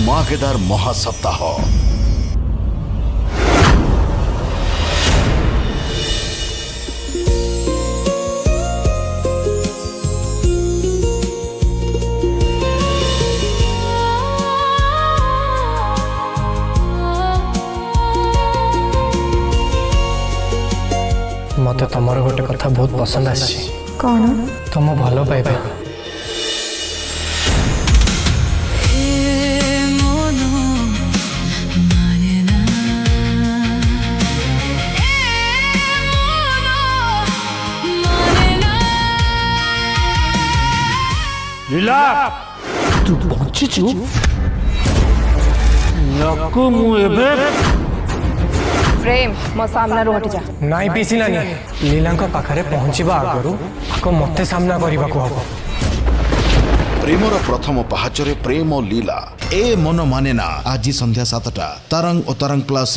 ମାଗେଦାର ମହାସପ୍ତାହ। मते तमर गोटे कथा बहुत पसंद आसी। कौन? तुम भल पाइबा। लीला तू बंचीचु याको मु एबे प्रेम मो सामना रो हट जा। नाई पीसी नानी लीला पाखरे पहुंचवा आगु को मते सामना करने को हम। प्रेमर प्रथम पाहाचरे प्रेम लीला ए मन माने ना आज संध्या 7टा तरंग और तरंग प्लस।